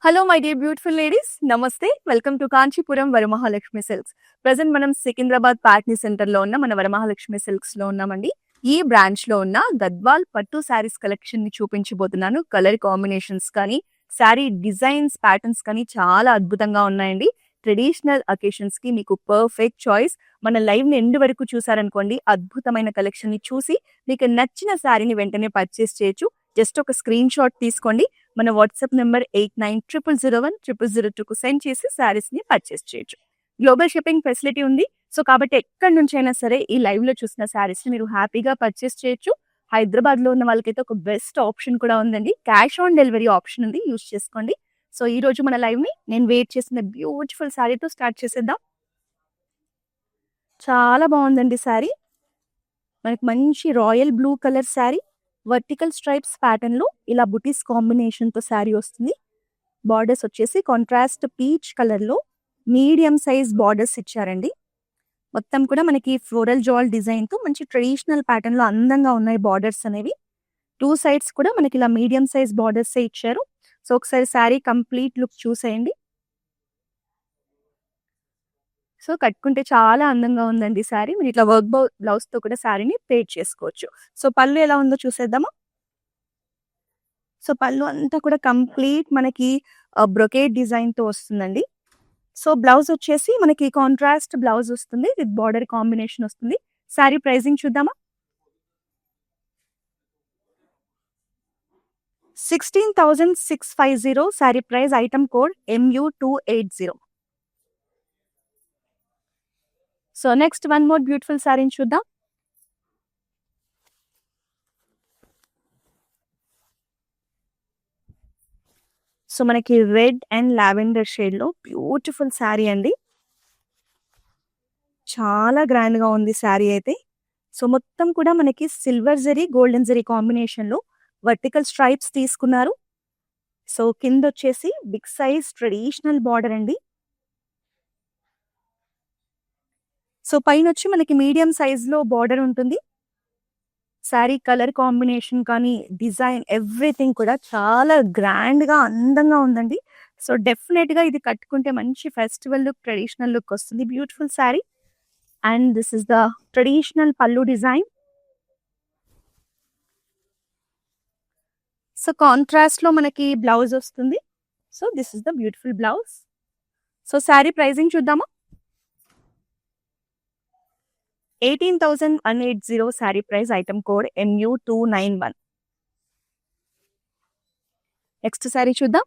Hello my dear beautiful ladies, నమస్తే. Welcome to Kanchipuram Varamahalakshmi silks. Present మనం Secunderabad Patny centre లో ఉన్న మన వరమహాలక్ష్మి సిల్క్స్ లో ఉన్నామండి. ఈ బ్రాంచ్ లో ఉన్న గద్వాల్ పట్టు శారీస్ కలెక్షన్ ని చూపించబోతున్నాను. కలర్ కాంబినేషన్స్ కానీ, శారీ డిజైన్స్, ప్యాటర్న్స్ కానీ చాలా అద్భుతంగా ఉన్నాయండి. ట్రెడిషనల్ అకేషన్స్ కి మీకు పర్ఫెక్ట్ చాయిస్. మన లైవ్ ని ఎండ్ వరకు చూసారనుకోండి, అద్భుతమైన కలెక్షన్ ని చూసి మీకు నచ్చిన శారీని వెంటనే పర్చేస్ చేయొచ్చు. జస్ట్ ఒక స్క్రీన్ షాట్ తీసుకోండి. మన వాట్సాప్ నెంబర్ 8900010002కు సెండ్ చేసి శారీస్ ని పర్చేస్ చేయొచ్చు. గ్లోబల్ షిప్పింగ్ ఫెసిలిటీ ఉంది. సో కాబట్టి ఎక్కడి నుంచైనా సరే ఈ లైవ్ లో చూసిన శారీస్ ని మీరు హ్యాపీగా పర్చేస్ చేయొచ్చు. హైదరాబాద్ లో ఉన్న వాళ్ళకైతే ఒక బెస్ట్ ఆప్షన్ కూడా ఉందండి. క్యాష్ ఆన్ డెలివరీ ఆప్షన్ ఉంది, యూస్ చేసుకోండి. సో ఈ రోజు మన లైవ్ ని నేను వెయిట్ చేసిన బ్యూటిఫుల్ శారీతో స్టార్ట్ చేసేద్దాం. చాలా బాగుందండి శారీ. మనకి మంచి royal blue colour sari, vertical stripes pattern లో ఇలా బుటీస్ కాంబినేషన్ తో శారీ వస్తుంది. బార్డర్స్ వచ్చేసి కాంట్రాస్ట్ పీచ్ కలర్ లో మీడియం సైజ్ బార్డర్స్ ఇచ్చారండి. మొత్తం కూడా మనకి ఫ్లోరల్ జాల్ డిజైన్ తో మంచి ట్రెడిషనల్ ప్యాటర్న్ లో అందంగా ఉన్నాయి బార్డర్స్ అనేవి. టూ సైడ్స్ కూడా మనకి ఇలా మీడియం సైజ్ బార్డర్స్ ఇచ్చారు. సో ఒకసారి శారీ కంప్లీట్ లుక్ చూసేయండి. సో కట్టుకుంటే చాలా అందంగా ఉందండి శారీ. మీరు ఇట్లా వర్క్ బ్లౌజ్ తో కూడా శారీని పేర్ చేసుకోవచ్చు. సో పళ్ళు ఎలా ఉందో చూసేద్దామా. సో పళ్ళు అంతా కూడా కంప్లీట్ మనకి బ్రొకేడ్ డిజైన్ తో వస్తుందండి. సో బ్లౌజ్ వచ్చేసి మనకి కాంట్రాస్ట్ బ్లౌజ్ వస్తుంది విత్ బార్డర్ కాంబినేషన్ వస్తుంది. శారీ ప్రైసింగ్ చూద్దామా. 16,650 sari price. Item code MU280. So next one more beautiful శారీని చూద్దాం. సో మనకి రెడ్ అండ్ లావెండర్ షేడ్ లో బ్యూటిఫుల్ శారీ అండి. చాలా గ్రాండ్ గా ఉంది శారీ అయితే. సో మొత్తం కూడా మనకి silver zari golden zari combination లో వర్టికల్ స్ట్రైప్స్ తీసుకున్నారు. సో కింద వచ్చేసి బిగ్ సైజ్ ట్రెడిషనల్ బార్డర్ అండి. సో పైన వచ్చి మనకి మీడియం సైజ్ లో బార్డర్ ఉంటుంది. శారీ కలర్ కాంబినేషన్ కానీ, డిజైన్, ఎవ్రీథింగ్ కూడా చాలా గ్రాండ్ గా అందంగా ఉందండి. సో డెఫినెట్ గా ఇది కట్టుకుంటే మంచి ఫెస్టివల్ లుక్, ట్రెడిషనల్ లుక్ వస్తుంది. Beautiful sari. And this is the traditional pallu design. So contrast లో మనకి బ్లౌజ్ వస్తుంది. So this is the beautiful blouse. So sari pricing చూద్దామా. 18,180 sari price. Item code MU291. Next sari చూద్దాం.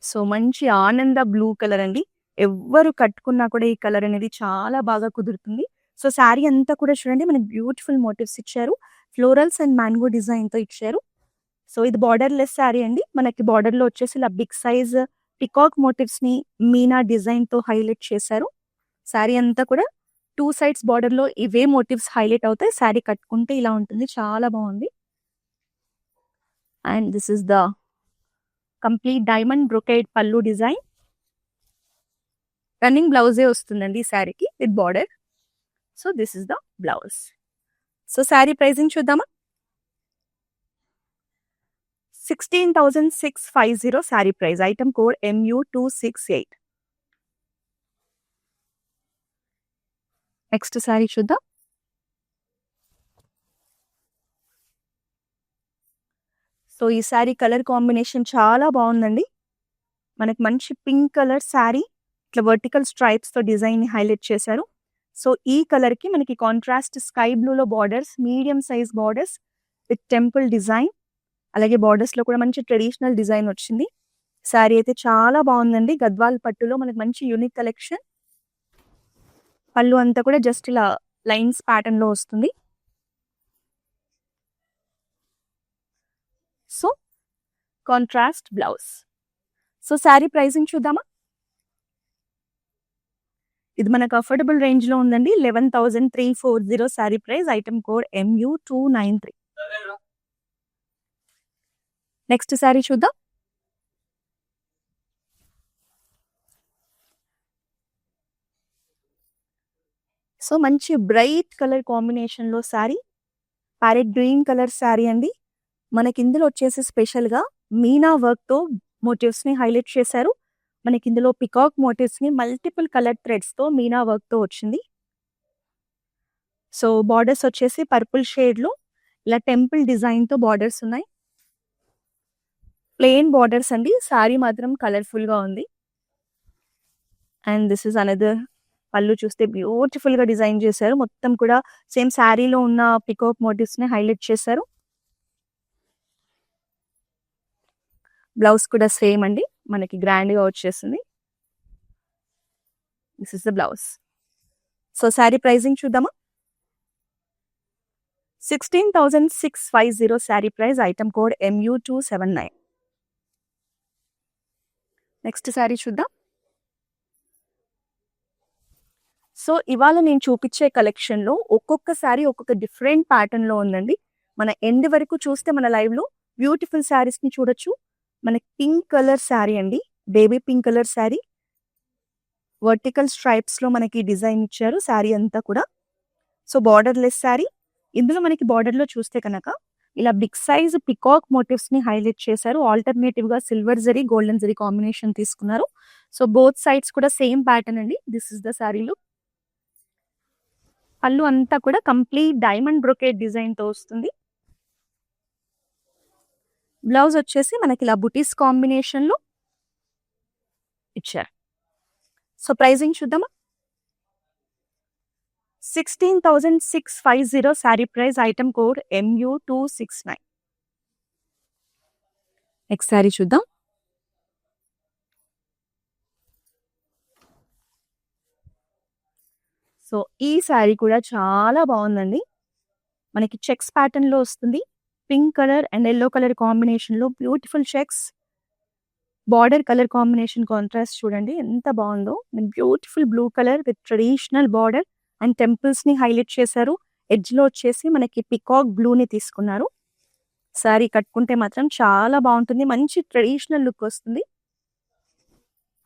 సో మంచి ఆనంద బ్లూ కలర్ అండి. ఎవ్వరు కట్టుకున్నా కూడా ఈ కలర్ అనేది చాలా బాగా కుదురుతుంది. సో శారీ అంతా కూడా చూడండి మనకి బ్యూటిఫుల్ మోటివ్స్ ఇచ్చారు. ఫ్లోరల్స్ అండ్ మ్యాంగో డిజైన్ తో ఇచ్చారు. సో ఇది బార్డర్ లెస్ శారీ అండి. మనకి బార్డర్ లో వచ్చేసి ఇలా బిగ్ సైజ్ పికాక్ మోటివ్స్ ని మీనా డిజైన్ తో హైలైట్ చేశారు. శారీ అంతా కూడా టూ సైడ్స్ బార్డర్ లో ఇవే మోటివ్స్ హైలైట్ అవుతాయి. శారీ కట్టుకుంటే ఇలా ఉంటుంది, చాలా బాగుంది. And this is the complete diamond brocade పల్లు డిజైన్. రన్నింగ్ బ్లౌజే వస్తుందండి ఈ శారీకి with border. So this is the blouse. So sari pricing చూద్దామా. 16,650 sari price. Item code MU268. Next sari చూద్దాం. సో ఈ శారీ కలర్ కాంబినేషన్ చాలా బాగుందండి. మనకి మంచి పింక్ కలర్ శారీ, ఇట్లా వర్టికల్ స్ట్రైప్స్ తో డిజైన్ ని హైలైట్ చేశారు. సో ఈ కలర్ కి మనకి కాంట్రాస్ట్ స్కై బ్లూ లో borders, medium size borders with temple design, అలాగే బార్డర్స్ లో కూడా మంచి ట్రెడిషనల్ డిజైన్ వచ్చింది. శారీ అయితే చాలా బాగుందండి. గద్వాల్ పట్టులో మనకి మంచి యూనిక్ కలెక్షన్. పళ్ళు అంతా కూడా జస్ట్ ఇలా లైన్స్ ప్యాటర్న్ లో వస్తుంది. So contrast blouse. So sari pricing చూద్దామా. ఇది మనకు అఫోర్డబుల్ రేంజ్ లో ఉందండి. 11,340 saree price. Item code MU293. Next sari చూద్దాం. సో మంచి బ్రైట్ కలర్ కాంబినేషన్ లో sari. Parrot green colour sari అండి. మనకి ఇందులో వచ్చేసి స్పెషల్‌గా మీనా వర్క్‌తో మోటివ్స్‌ని హైలైట్ చేశారు. మనకి ఇందులో పికాక్ మోటివ్స్‌ని మల్టిపుల్ కలర్ థ్రెడ్స్‌తో మీనా వర్క్‌తో వచ్చింది. సో, బార్డర్స్ వచ్చేసి పర్పుల్ షేడ్‌లో ఇలా టెంపుల్ డిజైన్‌తో బార్డర్స్ ఉన్నాయి. ప్లెయిన్ బార్డర్స్ అండి. శారీ మాత్రం కలర్‌ఫుల్‌గా ఉంది. అండ్ దిస్ ఈస్ అనదర్ పళ్ళు చూస్తే బ్యూటిఫుల్‌గా డిజైన్ చేశారు. మొత్తం కూడా సేమ్ శారీలో ఉన్న పికాక్ మోటివ్స్‌ని హైలైట్ చేశారు. బ్లౌజ్ కూడా సేమ్ అండి. మనకి గ్రాండ్‌గా వచ్చేసింది. This is the blouse. So, sari pricing చూద్దామా? 16,650 sari price. Item code MU279. Next sari చూద్దాం. సో, ఇవాళ నేను చూపించే కలెక్షన్‌లో ఒక్కొక్క శారీ ఒక్కొక్క డిఫరెంట్ ప్యాటర్న్‌లో ఉందండి. మన ఎండ్ వరకు చూస్తే మన లైవ్‌లో బ్యూటిఫుల్ శారీస్‌ని చూడొచ్చు. మనకి పింక్ కలర్ శారీ అండి. Baby pink colour sari. Vertical స్ట్రైప్స్‌లో మనకి డిజైన్ ఇచ్చారు శారీ అంతా కూడా. So, borderless sari. ఇందులో మనకి బార్డర్‌లో చూస్తే కనుక ఇలా బిగ్ సైజ్ పికాక్ మోటివ్స్‌ని హైలైట్ చేశారు. ఆల్టర్‌నేటివ్‌గా silver zari, golden zari combination తీసుకున్నారు. సో, బోత్ సైడ్స్ కూడా సేమ్ ప్యాటర్న్ అండి. This is the sari look. Pallu అంతా కూడా కంప్లీట్ డైమండ్ బ్రొకేట్ డిజైన్‌తో వస్తుంది. బ్లౌజ్ వచ్చేసి మనకి ఇలా బుటీస్ కాంబినేషన్‌లో ఇచ్చారు. సో, ప్రైజింగ్ చూద్దామా? 16,650 sari price. Item code MU269. Next sari చూద్దాం. సో, ఈ శారీ కూడా చాలా బాగుందండి. మనకి చెక్స్ ప్యాటర్న్‌లో వస్తుంది. Pink colour and yellow colour కాంబినేషన్‌లో beautiful checks. Border colour combination contrast చూడండి ఎంత బాగుందో. Beautiful blue colour with traditional border and టెంపుల్స్‌ని హైలైట్ చేశారు. ఎడ్జ్‌లో వచ్చేసి మనకి పికాక్ బ్లూని తీసుకున్నారు. శారీ కట్టుకుంటే మాత్రం చాలా బాగుంటుంది. మంచి ట్రెడిషనల్ లుక్ వస్తుంది.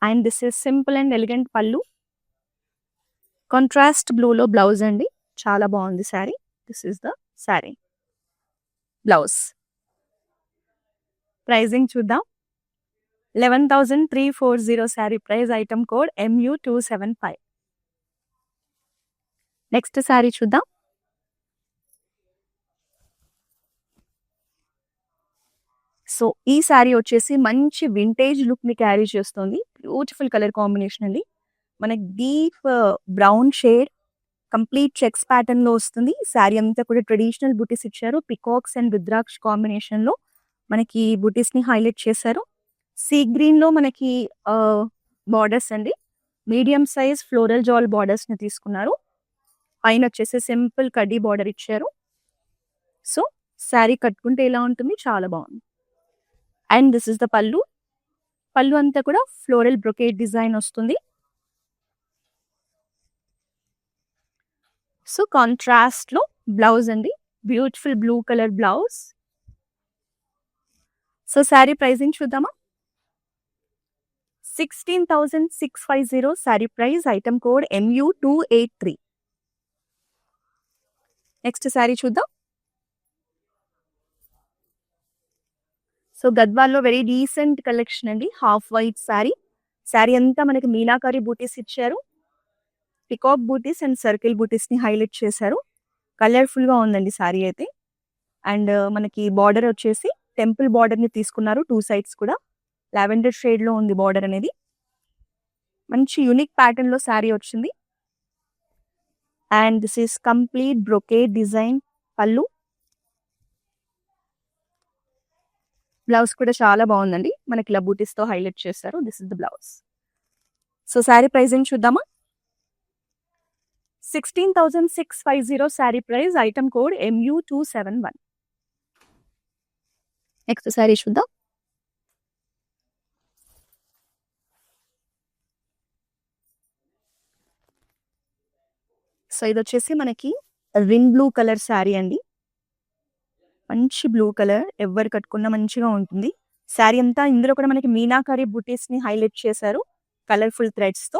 And this is simple and elegant pallu. Contrast బ్లూలో బ్లౌజ్ అండి. చాలా బాగుంది saree. This is the saree blouse. Pricing చూద్దాం. 11,340 saree price. Item code MU275. Next sari చూద్దాం. సో, ఈ శారీ వచ్చేసి మంచి వింటేజ్ లుక్‌ని క్యారీ చేస్తుంది. బ్యూటిఫుల్ కలర్ కాంబినేషన్ అండి. మనకి deep brown shade complete checks ప్యాటర్న్‌లో వస్తుంది. శారీ అంతా కూడా ట్రెడిషనల్ బుటీస్ ఇచ్చారు. పికాక్స్ అండ్ రుద్రాక్ష కాంబినేషన్‌లో మనకి బుటీస్‌ని హైలైట్ చేశారు. సీ గ్రీన్‌లో మనకి బార్డర్స్ అండి. మీడియం సైజ్ ఫ్లోరల్ జాల్ బార్డర్స్‌ని తీసుకున్నారు. పైన వచ్చేసి సింపుల్ కడ్డీ బార్డర్ ఇచ్చారు. సో, శారీ కట్టుకుంటే ఇలా ఉంటుంది. చాలా బాగుంది. అండ్ దిస్ ఇస్ ద పళ్ళు. పళ్ళు అంతా కూడా ఫ్లోరల్ బ్రొకేట్ డిజైన్ వస్తుంది. సో, కాంట్రాస్ట్‌లో బ్లౌజ్ అండి. Beautiful blue colour blouse. So, sari pricing చూద్దామా? 16,650 sari price. Item code MU283. Next sari చూద్దాం. సో, గద్వాల్లో వెరీ డీసెంట్ కలెక్షన్ అండి. Half white sari. శారీ అంతా మనకి మీనాకారి బూటీస్ ఇచ్చారు. పికాక్ బూటీస్ అండ్ సర్కిల్ బూటీస్‌ని హైలైట్ చేశారు. కలర్‌ఫుల్‌గా ఉందండి శారీ అయితే. అండ్ మనకి బార్డర్ వచ్చేసి టెంపుల్ బార్డర్‌ని తీసుకున్నారు. 2 సైడ్స్ కూడా లావెండర్ షేడ్‌లో ఉంది బార్డర్ అనేది. మంచి యూనిక్ ప్యాటర్న్‌లో శారీ వచ్చింది. And this is complete brocade design pallu. Blouse కూడా చాలా బాగుందండి. మనకి ఇలా బూటీస్‌తో హైలైట్ చేశారు. This is the blouse. So, sari pricing చూద్దామా? 16,650 sari price. Item code MU271. Next sari చూద్దాం. సో, ఇది వచ్చేసి మనకి విన్ బ్లూ కలర్ శారీ అండి. మంచి బ్లూ కలర్. ఎవరు కట్టుకున్నా మంచిగా ఉంటుంది. శారీ అంతా ఇందులో కూడా మనకి మీనాకారి బుటీస్‌ని హైలైట్ చేశారు కలర్‌ఫుల్ థ్రెడ్స్‌తో.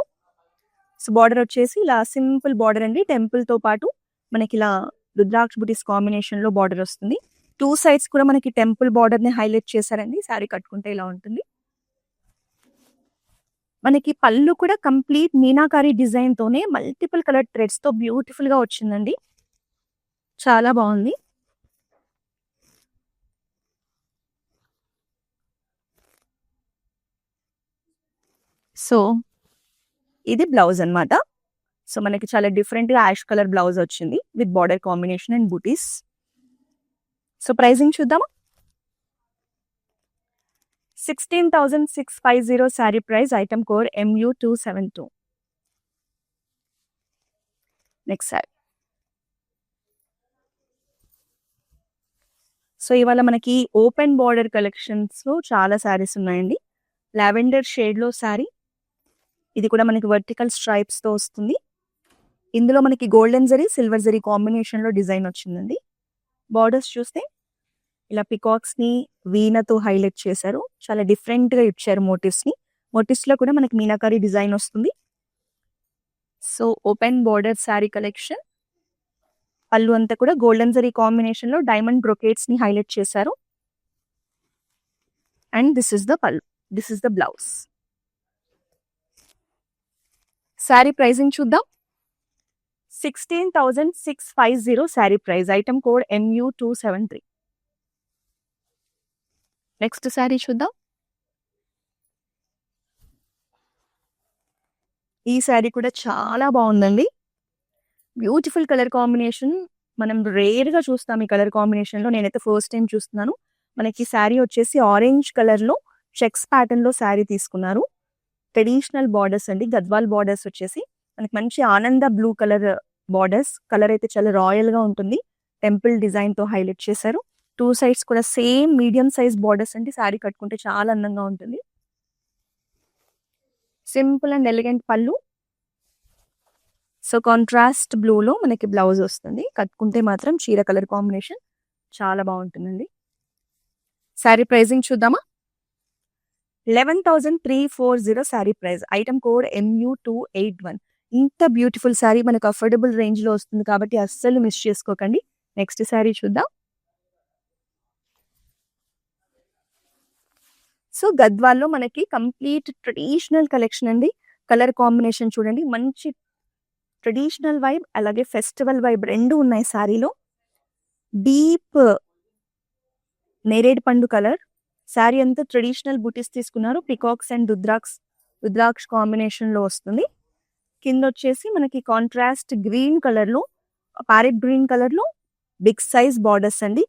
సో, బార్డర్ వచ్చేసి ఇలా సింపుల్ బార్డర్ అండి. టెంపుల్‌తో పాటు మనకి ఇలా రుద్రాక్ష బుటీస్ కాంబినేషన్ లో బార్డర్ వస్తుంది. 2 సైడ్స్ కూడా మనకి టెంపుల్ బార్డర్ ని హైలైట్ చేశారండి. శారీ కట్టుకుంటే ఇలా ఉంటుంది. మనకి పళ్ళు కూడా కంప్లీట్ మీనాకారి డిజైన్ తోనే మల్టిపుల్ కలర్ థ్రెడ్స్ తో బ్యూటిఫుల్ గా వచ్చిందండి. చాలా బాగుంది. సో ఇది బ్లౌజ్ అన్నమాట. సో మనకి చాలా డిఫరెంట్ గా యాష్ కలర్ బ్లౌజ్ వచ్చింది with border combination and buttis. So pricing చూద్దామా. 16,650 sari price. Item code MU272. Next sari. So ఇవాళ మనకి ఓపెన్ బార్డర్ కలెక్షన్స్ లో చాలా శారీస్ ఉన్నాయండి. లావెండర్ షేడ్ లో శారీ. ఇది కూడా మనకి వర్టికల్ స్ట్రైప్స్ తో వస్తుంది. ఇందులో మనకి golden zari silver zari combination లో డిజైన్ వచ్చిందండి. బార్డర్స్ చూస్తే ఇలా పికాక్స్ ని వీణతో హైలైట్ చేశారు. చాలా డిఫరెంట్ గా ఇచ్చారు మోటివ్స్ ని. మోటివ్స్ లో కూడా మనకి మీనాకారి డిజైన్ వస్తుంది. So open border sari collection. పళ్ళు అంతా కూడా గోల్డెన్ జరీ కాంబినేషన్ లో డైమండ్ బ్రొకేట్స్ ని హైలైట్ చేశారు. అండ్ దిస్ ఇస్ ద పళ్ళు, this is the blouse. Sari pricing చూద్దాం. 16,650 sari price. Item code MU273. Next sari చూద్దాం. ఈ శారీ కూడా చాలా బాగుందండి. Beautiful colour combination. మనం రేర్ గా చూస్తాం ఈ కలర్ కాంబినేషన్ లో. నేనైతే ఫస్ట్ టైం చూస్తున్నాను. మనకి శారీ వచ్చేసి ఆరెంజ్ కలర్ లో చెక్స్ ప్యాటర్న్ లో శారీ తీసుకున్నారు. ట్రెడిషనల్ బార్డర్స్ అండి. గద్వాల్ బార్డర్స్ వచ్చేసి మనకి మంచి ఆనంద బ్లూ కలర్ బార్డర్స్. కలర్ అయితే చాలా రాయల్ గా ఉంటుంది. టెంపుల్ డిజైన్ తో హైలైట్ చేశారు. 2 సైడ్స్ కూడా సేమ్ మీడియం సైజ్ బార్డర్స్ అండి. శారీ కట్టుకుంటే చాలా అందంగా ఉంటుంది. సింపుల్ అండ్ ఎలిగెంట్ పళ్ళు. సో కాంట్రాస్ట్ బ్లూ లో మనకి బ్లౌజ్ వస్తుంది. కట్టుకుంటే మాత్రం చీర కలర్ కాంబినేషన్ చాలా బాగుంటుందండి. శారీ ప్రైసింగ్ చూద్దామా. 11,340 saree price. Item code MU281. ఇంత బ్యూటిఫుల్ శారీ మనకు అఫోర్డబుల్ రేంజ్ లో వస్తుంది కాబట్టి అస్సలు మిస్ చేసుకోకండి. నెక్స్ట్ శారీ చూద్దాం. సో గద్వాల్లో మనకి కంప్లీట్ ట్రెడిషనల్ కలెక్షన్ అండి. కలర్ కాంబినేషన్ చూడండి. మంచి ట్రెడిషనల్ వైబ్ అలాగే ఫెస్టివల్ వైబ్ రెండు ఉన్నాయి శారీలో. డీప్ నేరేడు పండు కలర్. శారీ అంతా ట్రెడిషనల్ బూటీస్ తీసుకున్నారు. పికాక్స్ అండ్ రుద్రాక్ష కాంబినేషన్ లో వస్తుంది. కింద వచ్చేసి మనకి కాంట్రాస్ట్ గ్రీన్ కలర్ లో, ప్యారెట్ గ్రీన్ కలర్ లో బిగ్ సైజ్ బార్డర్స్ అండి.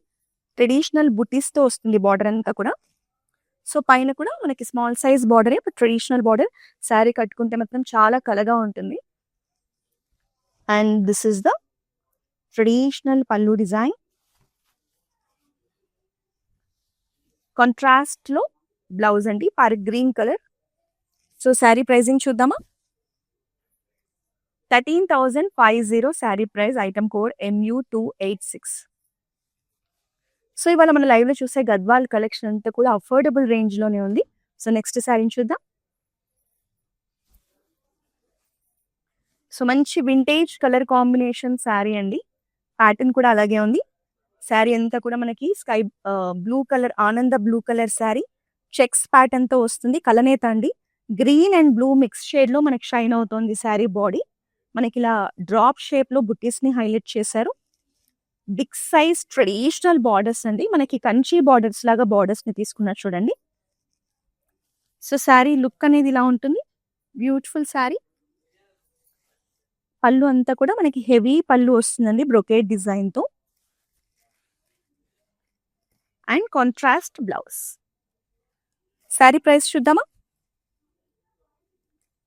ట్రెడిషనల్ బూటీస్ తో వస్తుంది బార్డర్ అంతా కూడా. సో పైన కూడా మనకి స్మాల్ సైజ్ బార్డరే, ట్రెడిషనల్ బార్డర్. శారీ కట్టుకుంటే మాత్రం చాలా కలగా ఉంటుంది. And this is the traditional pallu design. Contrast లో బ్లౌజ్ అండి, parrot green colour. So sari pricing చూద్దామా. 13,550 sari price. Item code MU286. So ఇవాళ మన లైవ్ లో చూసే గద్వాల్ కలెక్షన్ అంతా కూడా అఫోర్డబుల్ రేంజ్ లోనే ఉంది. సో నెక్స్ట్ శారీని చూద్దాం. సో మంచి వింటేజ్ కలర్ కాంబినేషన్ శారీ అండి. ప్యాటర్న్ కూడా అలాగే ఉంది. శారీ అంతా కూడా మనకి స్కై బ్లూ కలర్, ఆనంద blue colour sari. Checks pattern తో వస్తుంది. కలనేత అండి. Green and blue mix shade లో మనకి షైన్ అవుతుంది శారీ బాడీ. మనకి ఇలా డ్రాప్ షేప్ లో బుట్టీస్ ని హైలైట్ చేశారు. బిగ్ సైజ్ ట్రెడిషనల్ బార్డర్స్ అండి. మనకి కంచి బార్డర్స్ లాగా బార్డర్స్ ని తీసుకున్నారు చూడండి. సో శారీ లుక్ అనేది ఇలా ఉంటుంది. బ్యూటిఫుల్ శారీ. పళ్ళు అంతా కూడా మనకి హెవీ పళ్ళు వస్తుందండి బ్రొకేట్ డిజైన్ తో. And contrast blouse. Sari price చూద్దామా.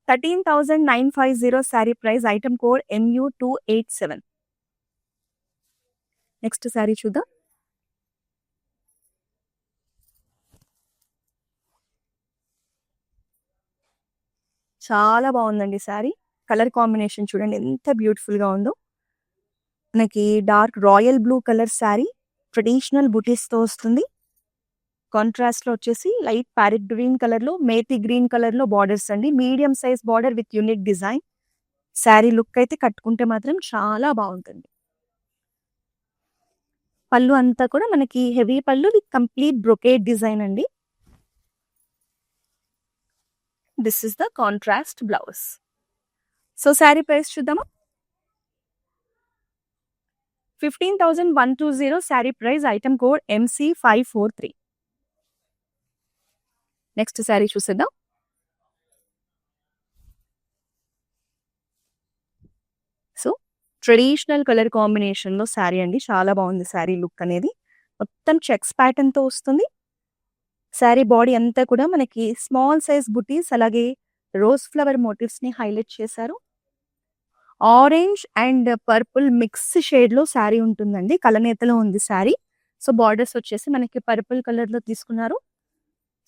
13,950 sari price. Item code MU287. Next sari చూద్దాం. చాలా బాగుందండి శారీ. కలర్ కాంబినేషన్ చూడండి ఎంత బ్యూటిఫుల్ గా ఉందో. మనకి dark royal blue colour sari. Traditional బుటీస్ తో వస్తుంది. కాంట్రాస్ట్ లో వచ్చేసి లైట్ ప్యారెట్ గ్రీన్ కలర్ లో, మేతి గ్రీన్ కలర్ లో బార్డర్స్ అండి. Medium size border with unique design. Sari look అయితే కట్టుకుంటే మాత్రం చాలా బాగుంటుంది. పళ్ళు అంతా కూడా మనకి heavy pallu with complete brocade design అండి. This is the contrast blouse. So sari price చూద్దామా? 15,120 sari price, item code MC543. Next sari చూసేద్దాం. సో ట్రెడిషనల్ కలర్ కాంబినేషన్ లో శారీ అండి, చాలా బాగుంది శారీ లుక్ అనేది. మొత్తం చెక్స్ ప్యాటర్న్ తో వస్తుంది. శారీ బాడీ అంతా కూడా మనకి స్మాల్ సైజ్ బుటీస్ అలాగే రోజ్ ఫ్లవర్ మోటివ్స్ ని హైలైట్ చేశారు. Orange and purple mix shade లో శారీ ఉంటుందండి, కలనేతలో ఉంది శారీ. సో బార్డర్స్ వచ్చేసి మనకి పర్పుల్ కలర్ లో తీసుకున్నారు.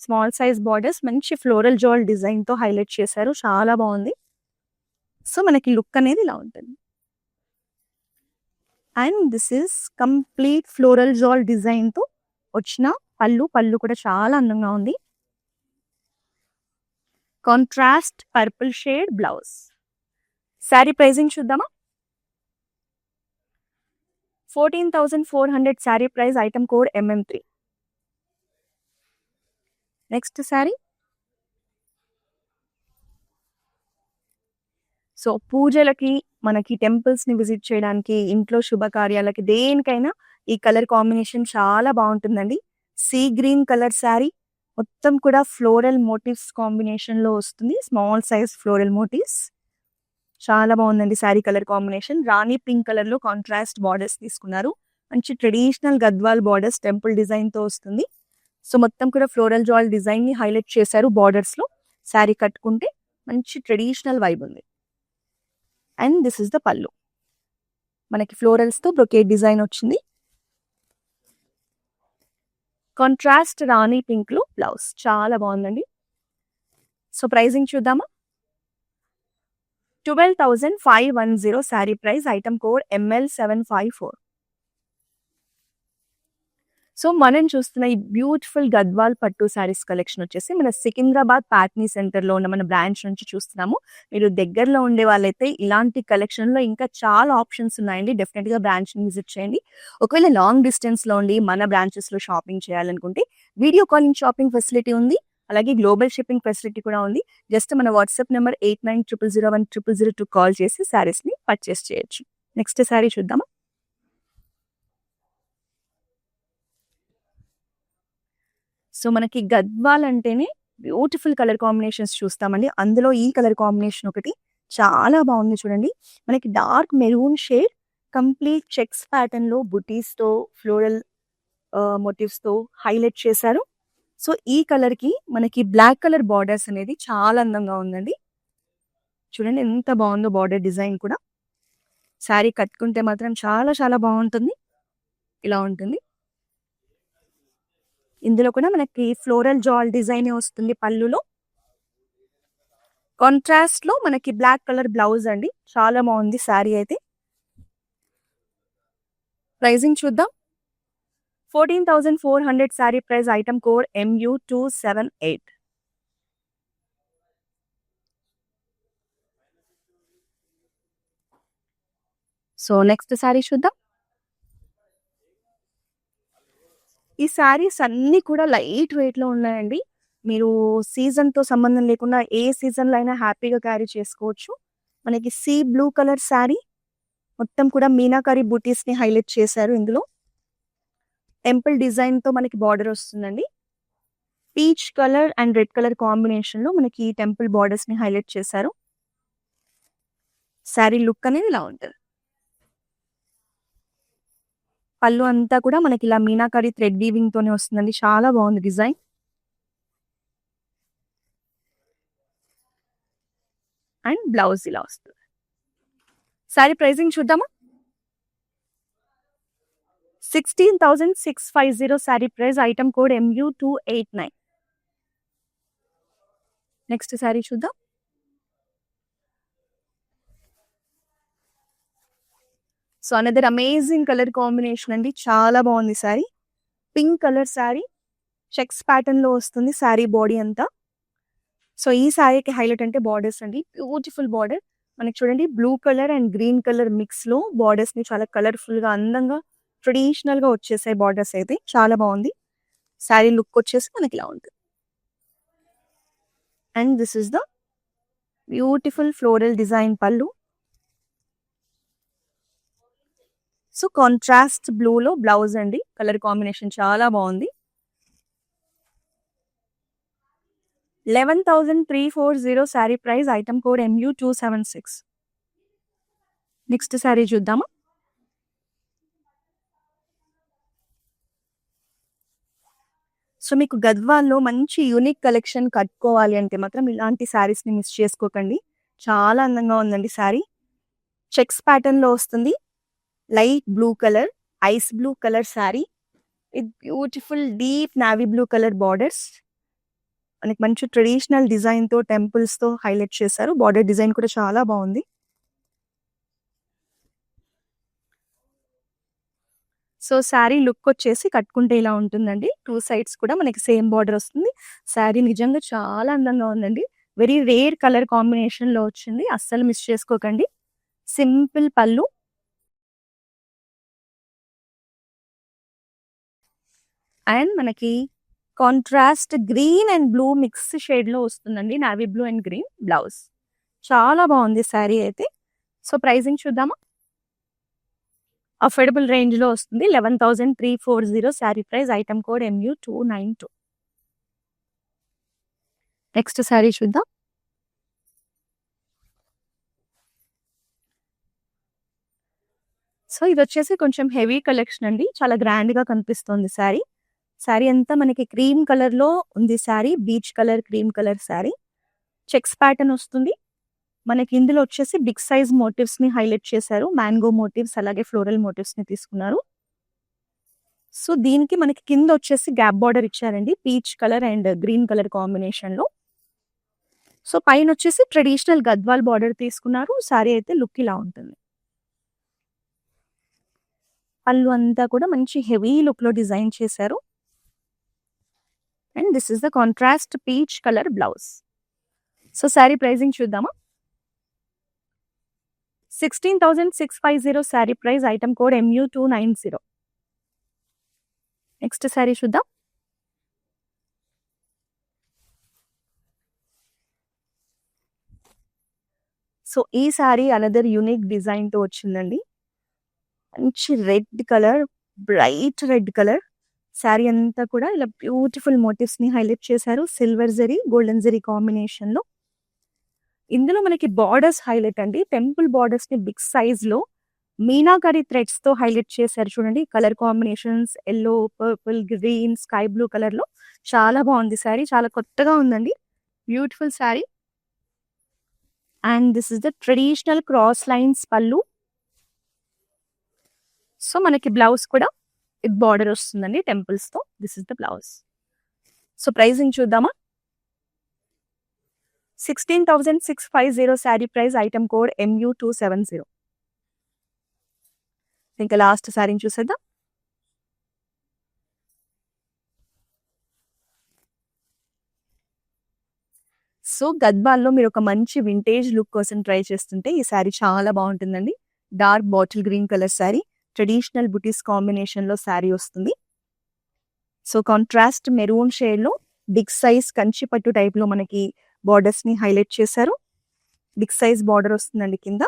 స్మాల్ సైజ్ బార్డర్స్ మంచి ఫ్లోరల్ జాల్ డిజైన్ తో హైలైట్ చేశారు, చాలా బాగుంది. సో మనకి లుక్ అనేది ఇలా ఉంటుంది. And this is complete floral jaal design తో వచ్చిన పళ్ళు కూడా చాలా అందంగా ఉంది. Contrast purple shade blouse. Sari pricing చూద్దామా? 14,400 sari price, item code MM3. Next sari. So పూజలకి, మనకి టెంపుల్స్ ని విజిట్ చేయడానికి, ఇంట్లో శుభకార్యాలకి, దేనికైనా ఈ కలర్ కాంబినేషన్ చాలా బాగుంటుందండి. సీ గ్రీన్ కలర్ శారీ, మొత్తం కూడా ఫ్లోరల్ మోటివ్స్ కాంబినేషన్ లో వస్తుంది. స్మాల్ సైజ్ ఫ్లోరల్ మోటివ్స్, చాలా బాగుందండి శారీ కలర్ కాంబినేషన్. రాణి పింక్ కలర్ లో కాంట్రాస్ట్ బార్డర్స్ తీసుకున్నారు. మంచి traditional Gadwal borders temple design తో వస్తుంది. సో మొత్తం కూడా ఫ్లోరల్ జాల్ డిజైన్ ని హైలైట్ చేశారు బార్డర్స్ లో. శారీ కట్టుకుంటే మంచి ట్రెడిషనల్ వైబ్ ఉంది. అండ్ దిస్ ఇస్ ద పళ్ళు, మనకి ఫ్లోరల్స్ తో బ్రొకేడ్ డిజైన్ వచ్చింది. కాంట్రాస్ట్ రాణి పింక్ లో బ్లౌజ్, చాలా బాగుందండి. సో ప్రైజింగ్ చూద్దామా? 12,510 sari price, item code ML754. So మనం చూస్తున్న ఈ బ్యూటిఫుల్ గద్వాల్ పట్టు శారీస్ కలెక్షన్ వచ్చేసి మన సికింద్రాబాద్ ప్యాట్నీ సెంటర్ లో ఉన్న మన బ్రాంచ్ నుంచి చూస్తున్నాము. మీరు దగ్గరలో ఉండే వాళ్ళైతే ఇలాంటి కలెక్షన్ లో ఇంకా చాలా ఆప్షన్స్ ఉన్నాయండి, డెఫినెట్ గా బ్రాంచ్ ని విజిట్ చేయండి. ఒకవేళ లాంగ్ డిస్టెన్స్ లో ఉండి మన బ్రాంచెస్ లో షాపింగ్ చేయాలనుకుంటే వీడియో కాలింగ్ షాపింగ్ ఫెసిలిటీ ఉంది, అలాగే గ్లోబల్ షిప్పింగ్ ఫెసిలిటీ కూడా ఉంది. జస్ట్ మన వాట్సాప్ నెంబర్ 8900010002 కాల్ చేసి శారీస్ ని పర్చేస్ చేయొచ్చు. నెక్స్ట్ శారీ చూద్దామా? సో మనకి గద్వాల్ అంటేనే బ్యూటిఫుల్ కలర్ కాంబినేషన్స్ చూస్తామండి. అందులో ఈ కలర్ కాంబినేషన్ ఒకటి చాలా బాగుంది చూడండి. మనకి dark maroon shade, complete checks pattern లో బుటీస్ తో ఫ్లోరల్ మోటివ్స్ తో హైలైట్ చేశారు. సో ఈ కలర్ కి మనకి బ్లాక్ కలర్ బార్డర్స్ అనేది చాలా అందంగా ఉందండి. చూడండి ఎంత బాగుందో బార్డర్ డిజైన్ కూడా. శారీ కట్టుకుంటే మాత్రం చాలా చాలా బాగుంటుంది, ఇలా ఉంటుంది. ఇందులో కూడా మనకి ఫ్లోరల్ జాల్ డిజైన్ వస్తుంది పళ్ళులో. కాంట్రాస్ట్ లో మనకి బ్లాక్ కలర్ బ్లౌజ్ అండి, చాలా బాగుంది శారీ అయితే. ప్రైజింగ్ చూద్దాం. 14,400 sari price, item code MU278. So next sari చూద్దాం. ఈ శారీస్ అన్ని కూడా లైట్ వెయిట్ లో ఉన్నాయండి. మీరు సీజన్ తో సంబంధం లేకుండా ఏ సీజన్ లో అయినా హ్యాపీగా క్యారీ చేసుకోవచ్చు. మనకి సీ బ్లూ కలర్ శారీ, మొత్తం కూడా మీనాకారి బూటీస్ ని హైలైట్ చేశారు. ఇందులో టెంపుల్ డిజైన్ తో మనకి బార్డర్ వస్తుందండి. Peach colour and red colour combination లో మనకి టెంపుల్ బార్డర్స్ ని హైలైట్ చేశారు. శారీ లుక్ అనేది ఇలా ఉంటుంది. పళ్ళు అంతా కూడా మనకి ఇలా మీనాకారి థ్రెడ్ వీవింగ్ తోనే వస్తుందండి, చాలా బాగుంది డిజైన్. అండ్ బ్లౌజ్ ఇలా వస్తుంది. శారీ ప్రైజింగ్ చూద్దామా? 16,650 sari price, item code MU289. Next sari చూద్దాం. So another amazing colour combination అండి, చాలా బాగుంది sari. Pink colour sari, checks pattern లో వస్తుంది శారీ బాడీ అంతా. సో ఈ శారీకి హైలైట్ అంటే బార్డర్స్ అండి, బ్యూటిఫుల్ బార్డర్. మనకి చూడండి blue colour and green colour mix లో బార్డర్స్ ని చాలా కలర్ఫుల్ గా అందంగా ట్రెడిషనల్ గా వచ్చేసాయి బార్డర్స్ అయితే చాలా బాగుంది. శారీ లుక్ వచ్చేసి మనకి ఇలా ఉంటుంది. And this is the beautiful floral design పళ్ళు. సో కాంట్రాస్ట్ బ్లూలో బ్లౌజ్ అండి. కలర్ కాంబినేషన్ చాలా బాగుంది. 11,340 saree price. Item code MU276. Next sari చూద్దామా. సో మీకు గద్వాల్లో మంచి యూనిక్ కలెక్షన్ కట్టుకోవాలి అంటే మాత్రం ఇలాంటి శారీస్ని మిస్ చేసుకోకండి. చాలా అందంగా ఉందండి శారీ. చెక్స్ ప్యాటర్న్లో వస్తుంది. Light blue colour, ice blue colour sari with beautiful deep navy blue colour borders. మనకి మంచి ట్రెడిషనల్ డిజైన్తో టెంపుల్స్తో హైలైట్ చేశారు. బార్డర్ డిజైన్ కూడా చాలా బాగుంది. సో శారీ లుక్ వచ్చేసి కట్టుకుంటే ఇలా ఉంటుందండి. 2 సైడ్స్ కూడా మనకి సేమ్ బార్డర్ వస్తుంది. శారీ నిజంగా చాలా అందంగా ఉందండి. వెరీ రేర్ కలర్ కాంబినేషన్లో వచ్చింది. అస్సలు మిస్ చేసుకోకండి. సింపుల్ పళ్ళు అండ్ మనకి contrast green and blue mix షేడ్లో వస్తుందండి. Navy blue and green blouse. చాలా బాగుంది శారీ అయితే. సో ప్రైజింగ్ చూద్దామా. అఫోర్డబుల్ రేంజ్లో వస్తుంది. 11,340 saree price. Item code MU292. Next sari చూద్దాం. సో ఇది వచ్చేసి కొంచెం హెవీ కలెక్షన్ అండి. చాలా గ్రాండ్గా కనిపిస్తుంది శారీ. శారీ అంతా మనకి క్రీమ్ కలర్లో ఉంది sari. Beach colour, cream colour sari. Checks pattern వస్తుంది. మనకి ఇందులో వచ్చేసి బిగ్ సైజ్ మోటివ్స్ ని హైలైట్ చేశారు. మ్యాంగో మోటివ్స్ అలాగే ఫ్లోరల్ మోటివ్స్ ని తీసుకున్నారు. సో దీనికి మనకి కింద వచ్చేసి గ్యాప్ బార్డర్ ఇచ్చారండి. Peach colour and green colour combination లో. సో పైన వచ్చేసి ట్రెడిషనల్ గద్వాల్ బార్డర్ తీసుకున్నారు. శారీ అయితే లుక్ ఇలా ఉంటుంది. పళ్ళు అంతా కూడా మంచి హెవీ లుక్ లో డిజైన్ చేశారు. And this is the contrast peach colour blouse. So sari pricing చూద్దామా. 16,650 sari price. Item code MU290. Next sari చూద్దాం. సో ఈ శారీ అనదర్ యూనిక్ డిజైన్ తో వచ్చిందండి. మంచి red colour, bright red colour. Sari అంతా కూడా ఇలా బ్యూటిఫుల్ మోటివ్స్ ని హైలైట్ చేశారు. Silver zari, golden zari combination లో. ఇందులో మనకి బార్డర్స్ హైలైట్ అండి. టెంపుల్ బార్డర్స్ ని బిగ్ సైజ్ లో మీనాకరీ థ్రెడ్స్ తో హైలైట్ చేశారు. చూడండి colour combinations yellow, purple, green, sky blue colour లో. చాలా బాగుంది శారీ. చాలా కొత్తగా ఉందండి. Beautiful sari. And this is the traditional cross lines పళ్ళు. సో మనకి బ్లౌజ్ కూడా విత్ బార్డర్ వస్తుందండి టెంపుల్స్ తో. This is the blouse. So pricing చూద్దామా. 16,650 sari price. Item code MU270. ఇంకా లాస్ట్ శారీని చూసేద్దాం. సో గద్వాల్లో మీరు ఒక మంచి వింటేజ్ లుక్ కోసం ట్రై చేస్తుంటే ఈ శారీ చాలా బాగుంటుందండి. Dark bottle green colour sari. Traditional బుటీస్ కాంబినేషన్ లో శారీ వస్తుంది. సో కాంట్రాస్ట్ మెరూన్ షేడ్ లో బిగ్ సైజ్ కంచి పట్టు టైప్ లో మనకి బార్డర్స్ ని హైలైట్ చేశారు. బిగ్ సైజ్ బార్డర్ వస్తుందండి కింద.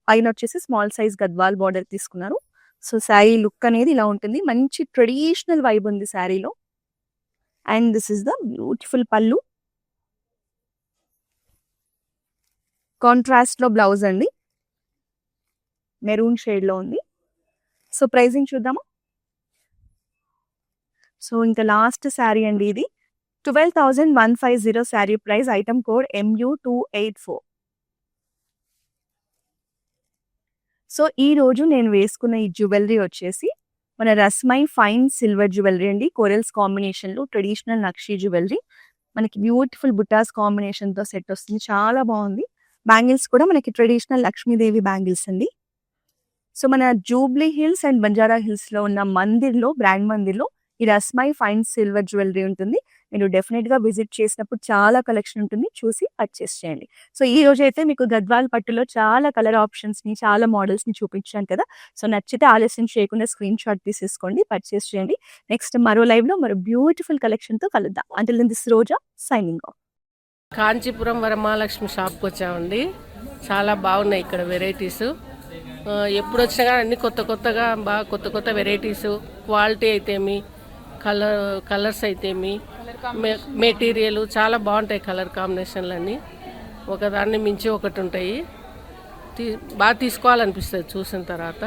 పైన వచ్చేసి స్మాల్ సైజ్ గద్వాల్ బార్డర్ తీసుకున్నారు. సో శారీ లుక్ అనేది ఇలా ఉంటుంది. మంచి ట్రెడిషనల్ వైబ్ ఉంది శారీలో. And this is the beautiful పళ్ళు. కాంట్రాస్ట్ లో బ్లౌజ్ అండి. మెరూన్ షేడ్ లో ఉంది. సో ప్రైజింగ్ చూద్దామా. సో ఇంకా లాస్ట్ శారీ అండి ఇది. 12,150 sari price. Item code MU284. So ఈ రోజు నేను వేసుకున్న ఈ జ్యువెలరీ వచ్చేసి మన రస్మై ఫైన్ సిల్వర్ జ్యువెలరీ అండి. కోరల్స్ కాంబినేషన్ లో ట్రెడిషనల్ నక్షి జ్యువెలరీ. మనకి బ్యూటిఫుల్ బుటాస్ కాంబినేషన్ తో సెట్ వస్తుంది. చాలా బాగుంది. బ్యాంగిల్స్ కూడా మనకి ట్రెడిషనల్ లక్ష్మీదేవి బ్యాంగిల్స్ అండి. సో మన Jubilee hills and Banjara hills లో ఉన్న మందిర్లో, బ్రాండ్ మందిర్లో ఈ రస్మై ఫైన్ సిల్వర్ జ్యువెలరీ ఉంటుంది. మీరు డెఫినెట్‌గా విజిట్ చేసినప్పుడు చాలా కలెక్షన్ ఉంటుంది. చూసి పర్చేస్ చేయండి. సో, ఈ రోజైతే మీకు గద్వాల్ పట్టులో చాలా కలర్ ఆప్షన్స్‌ని, చాలా మోడల్స్‌ని చూపించాను కదా! సో, నచ్చితే ఆలస్యం చేయకుండా స్క్రీన్‌షాట్ తీసేసుకోండి. పర్చేస్ చేయండి. నెక్స్ట్ మరో లైవ్‌లో మరో బ్యూటిఫుల్ కలెక్షన్‌తో కలుద్దాం. Until then this Roja signing off. Kanchipuram Varamahalakshmi షాప్కి వచ్చామండి. చాలా బాగున్నాయి ఇక్కడ వెరైటీస్. ఎప్పుడు వచ్చినా కానీ అన్ని కొత్తగా బాగా కొత్త వెరైటీస్, క్వాలిటీ అయితేమి, కలర్స్ అయితేమి, మెటీరియల్ చాలా బాగుంటాయి. కలర్ కాంబినేషన్లు అన్నీ ఒకదాన్ని మించి ఒకటి ఉంటాయి. బాగా తీసుకోవాలనిపిస్తుంది చూసిన తర్వాత.